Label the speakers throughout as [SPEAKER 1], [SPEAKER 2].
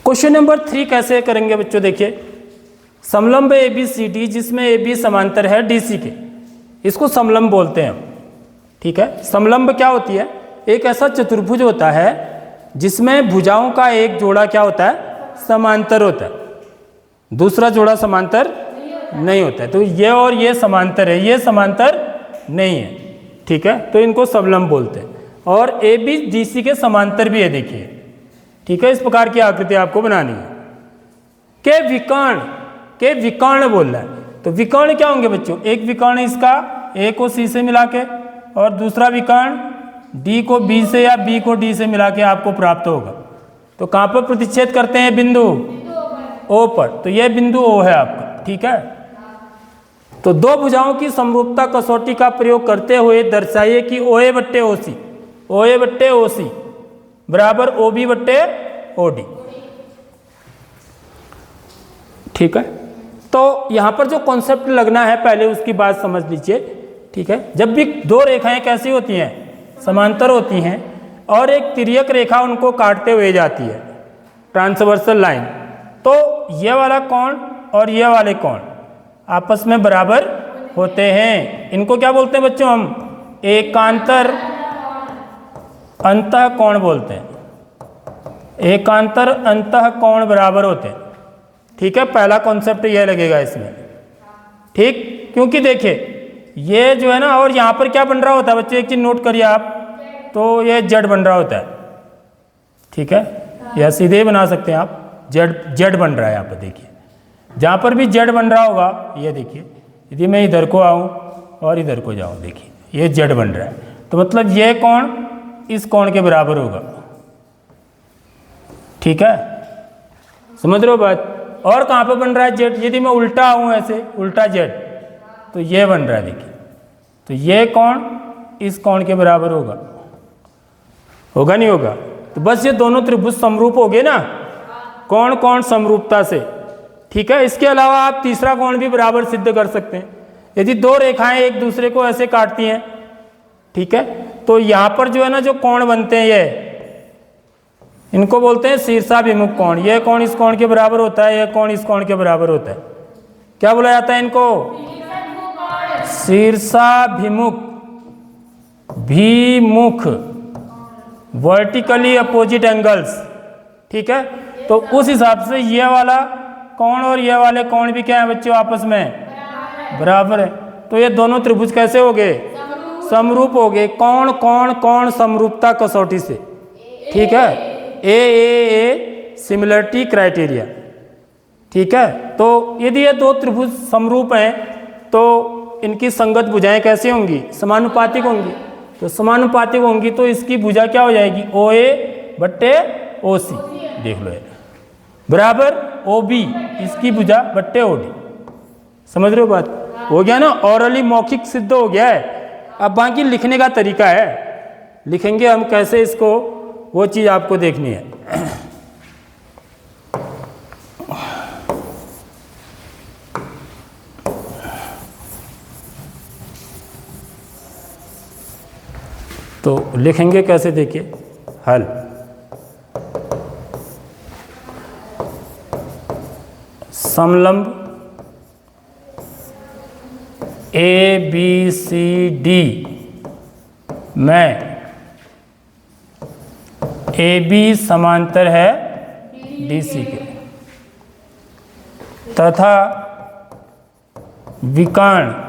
[SPEAKER 1] Question number 3 कैसे करेंगे बच्चों, देखिए समलंब ए बी सी डी जिसमें ए बी समांतर है डी सी के, इसको समलंब बोलते हैं हम। ठीक है, समलंब क्या होती है? एक ऐसा चतुर्भुज होता है जिसमें भुजाओं का एक जोड़ा क्या होता है? समांतर होता है, दूसरा जोड़ा समांतर नहीं होता है। तो ये और ये समांतर है, ये समांतर नहीं है। ठीक है, तो इनको समलंब बोलते हैं। और ए बी डी सी के समांतर भी है, देखिए। ठीक है, इस प्रकार की आकृति आपको बनानी है। के विकर्ण बोल रहा है, तो विकर्ण क्या होंगे बच्चों? एक विकर्ण इसका ए को सी से मिला के, और दूसरा विकर्ण डी को बी से या बी को डी से मिला के आपको प्राप्त होगा। तो कहाँ पर प्रतिच्छेद करते हैं? बिंदु ओ पर। तो यह बिंदु ओ है आपका। ठीक है, तो दो भुजाओं की समरूपता कसौटी का प्रयोग करते हुए दर्शाइए कि ओ ए बट्टे ओ सी बराबर ओ बी बट्टे ओ डी। ठीक है, तो यहां पर जो कॉन्सेप्ट लगना है पहले उसकी बात समझ लीजिए। ठीक है, जब भी दो रेखाएं कैसी होती हैं? समांतर होती हैं, और एक तिर्यक रेखा उनको काटते हुए जाती है, ट्रांसवर्सल लाइन, तो ये वाला कोण और ये वाले कोण आपस में बराबर होते हैं। इनको क्या बोलते हैं बच्चों? हम एकांतर अंतः कोण बोलते हैं। एकांतर अंतः कोण बराबर होते हैं। ठीक है, पहला कॉन्सेप्ट यह लगेगा इसमें। ठीक, क्योंकि देखिए ये जो है ना, और यहाँ पर क्या बन रहा होता है बच्चे, एक चीज नोट करिए आप, तो ये जेड बन रहा होता है। ठीक है, या सीधे बना सकते हैं आप, जेड बन रहा है यहाँ पर। देखिए जहाँ पर भी जेड बन रहा होगा, ये देखिए यदि मैं इधर को आऊँ और इधर को जाऊँ, देखिए ये जेड बन रहा है, तो मतलब ये कोण इस कोण के बराबर होगा। ठीक है, समझ रहे हो बात? और कहाँ पे बन रहा है जेड? यदि मैं उल्टा आऊँ ऐसे, उल्टा जेड, तो ये बन रहा है, देखिए। तो ये कोण इस कोण के बराबर होगा नहीं होगा? तो बस ये दोनों त्रिभुज समरूप हो गए ना, कोण कोण समरूपता से। ठीक है, इसके अलावा आप तीसरा कोण भी बराबर सिद्ध कर सकते हैं। यदि दो रेखाएं एक दूसरे को ऐसे काटती हैं, ठीक है, तो यहाँ पर जो है ना, जो कोण बनते हैं ये, इनको बोलते हैं शीर्षाभिमुख कोण। ये कोण इस कोण के बराबर होता है, यह कोण इस कोण के बराबर होता है। क्या बोला जाता है इनको? शीर्षाभिमुख भिमुख, वर्टिकली अपोजिट एंगल्स। ठीक है, तो उस हिसाब से ये वाला कोण और ये वाले कोण भी क्या है बच्चों? आपस में बराबर है। तो ये दोनों त्रिभुज कैसे हो गए? समरूप हो गए। कोण कोण कोण समरूपता कसौटी से। ठीक है, ए सिमिलरिटी क्राइटेरिया। ठीक है, तो यदि ये दो त्रिभुज समरूप हैं तो इनकी संगत भुजाएं कैसी होंगी? समानुपातिक होंगी। तो समानुपातिक होंगी तो इसकी भुजा क्या हो जाएगी? ओ ए बट्टे ओ सी, देख लो, बराबर ओ बी, इसकी भुजा बट्टे ओ डी। समझ रहे हो बात? हो गया ना, ऑरली मौखिक सिद्ध हो गया है। अब बाकी लिखने का तरीका है, लिखेंगे हम कैसे इसको, वो चीज़ आपको देखनी है। तो लिखेंगे कैसे, देखिए हल। समलंब ए बी सी डी में ए बी समांतर है डी सी के, तथा विकर्ण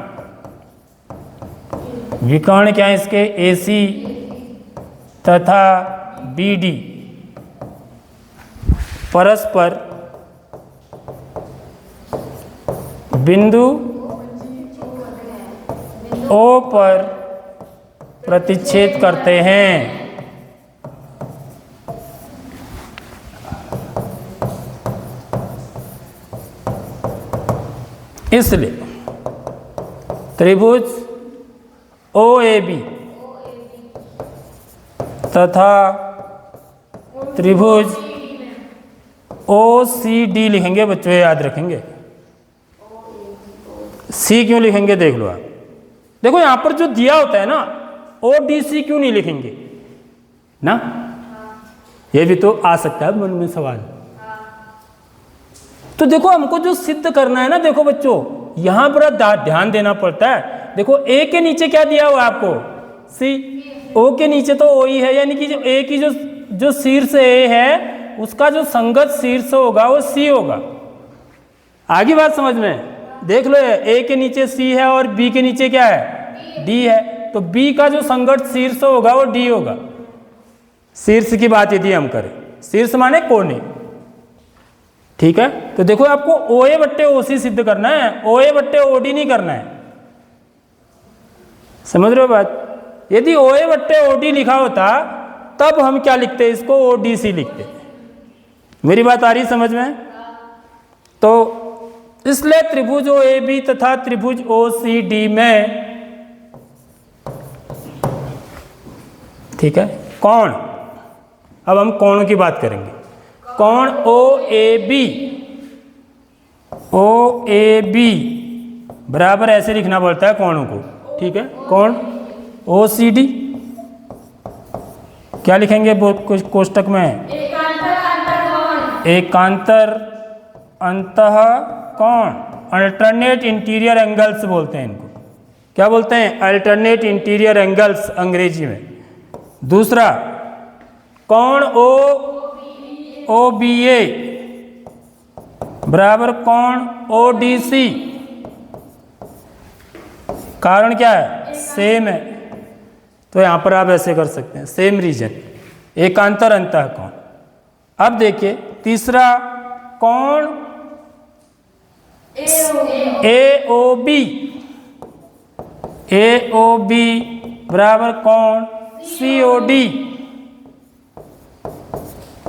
[SPEAKER 1] क्या है इसके? ए सी तथा बी डी परस्पर बिंदु ओ पर प्रतिच्छेद करते हैं। इसलिए त्रिभुज ओ ए बी तथा त्रिभुज ओ सी डी लिखेंगे बच्चों, याद रखेंगे। सी क्यों लिखेंगे देख लो आप। देखो यहां पर जो दिया होता है ना, ओ डी सी क्यों नहीं लिखेंगे ना? ये भी तो आ सकता है मन में सवाल। तो देखो हमको जो सिद्ध करना है ना, देखो बच्चों यहां पर ध्यान देना पड़ता है। देखो ए के नीचे क्या दिया हुआ आपको, सी। ओ के नीचे तो ओ ही है, यानी कि जो ए की जो शीर्ष ए है उसका जो संगत शीर्ष होगा वो सी होगा। आगे बात समझ में, देख लो ए के नीचे सी है और बी के नीचे क्या है, डी है, तो बी का जो संगत शीर्ष होगा वो डी होगा। शीर्ष की बात यदि हम करें, शीर्ष माने कोने, ठीक है। तो देखो आपको ओ ए बट्टे ओ सी सिद्ध करना है, ओ ए बट्टे ओ डी नहीं करना है, समझ रहे हो बात। यदि ओ ए बट्टे ओ डी लिखा होता तब हम क्या लिखते, इसको ओ डी सी लिखते। मेरी बात आ रही समझ में। तो इसलिए त्रिभुज ओ ए बी तथा त्रिभुज ओ सी डी में, ठीक है, कोण, अब हम कोण की बात करेंगे। कोण ओ ए बी बराबर ऐसे लिखना पड़ता है कोणों को, ठीक है। कोण ओ सी डी क्या लिखेंगे कुछ कोष्टक में, एकांतर अंतः कोण, अल्टरनेट इंटीरियर एंगल्स बोलते हैं इनको। क्या बोलते हैं, अल्टरनेट इंटीरियर एंगल्स अंग्रेजी में। दूसरा कोण ओ बी ए बराबर कोण ओ डी सी, कारण क्या है, सेम है, तो यहां पर आप ऐसे कर सकते हैं, सेम रीजन, एकांतर अंतः कोण। अब देखिए तीसरा कोण ए ओ बी बराबर कोण सी ओ डी।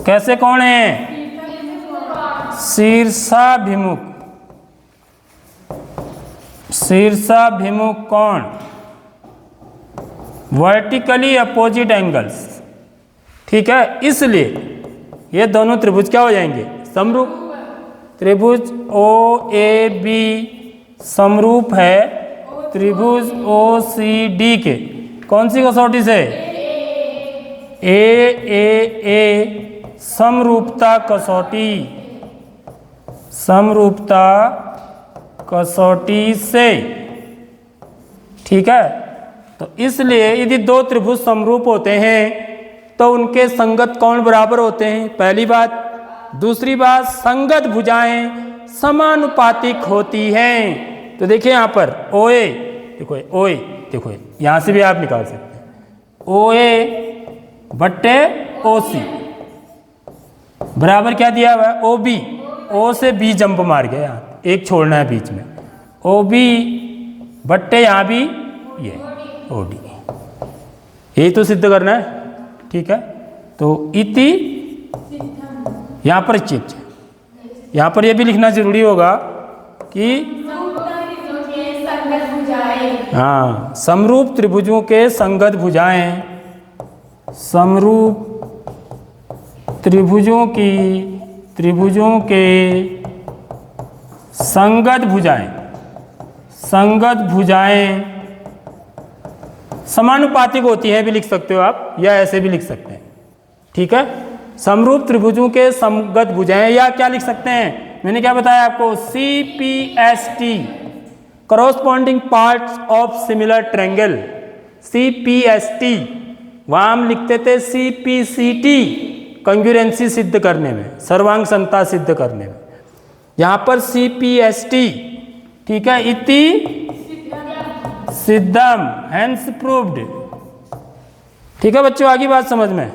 [SPEAKER 1] कैसे कोण है, शीर्षाभिमुख, शीर्षाभिमुख कोण, वर्टिकली अपोजिट एंगल्स, ठीक है। इसलिए ये दोनों त्रिभुज क्या हो जाएंगे, समरूप। त्रिभुज ओ ए बी समरूप है त्रिभुज ओ सी डी के, कौन सी कसौटी से, ए समरूपता कसौटी, समरूपता कसौटी से, ठीक है। तो इसलिए यदि दो त्रिभुज समरूप होते हैं तो उनके संगत कोण बराबर होते हैं, पहली बात। दूसरी बात, संगत भुजाएं समानुपातिक होती हैं। तो देखिए यहाँ पर ओए, देखो ओए, देखो यहाँ से भी आप निकाल सकते हैं, ओए बट्टे ओ सी बराबर क्या दिया हुआ है, ओ बी। ओ से बी जंप मार गया, यहाँ एक छोड़ना है बीच में, ओ बी बट्टे यहाँ भी ये ओ डी, यही तो सिद्ध करना है, ठीक है। तो इति यहाँ पर चित, यहाँ पर यह भी लिखना जरूरी होगा कि हाँ, समरूप त्रिभुजों के संगत भुजाएं, समरूप त्रिभुजों के संगत भुजाएं समानुपातिक होती है, भी लिख सकते हो आप, या ऐसे भी लिख सकते हैं, ठीक है। समरूप त्रिभुजों के संगत भुजाएं, या क्या लिख सकते हैं, मैंने क्या बताया आपको, CPST, corresponding parts of similar triangle, CPST। वहां हम लिखते थे CPCT, कंग्रुएंसी सिद्ध करने में, सर्वांग समता सिद्ध करने में, यहां पर CPST, ठीक है। इति सिद्धम, हेंस प्रूव्ड, ठीक है बच्चों, आगे बात समझ में।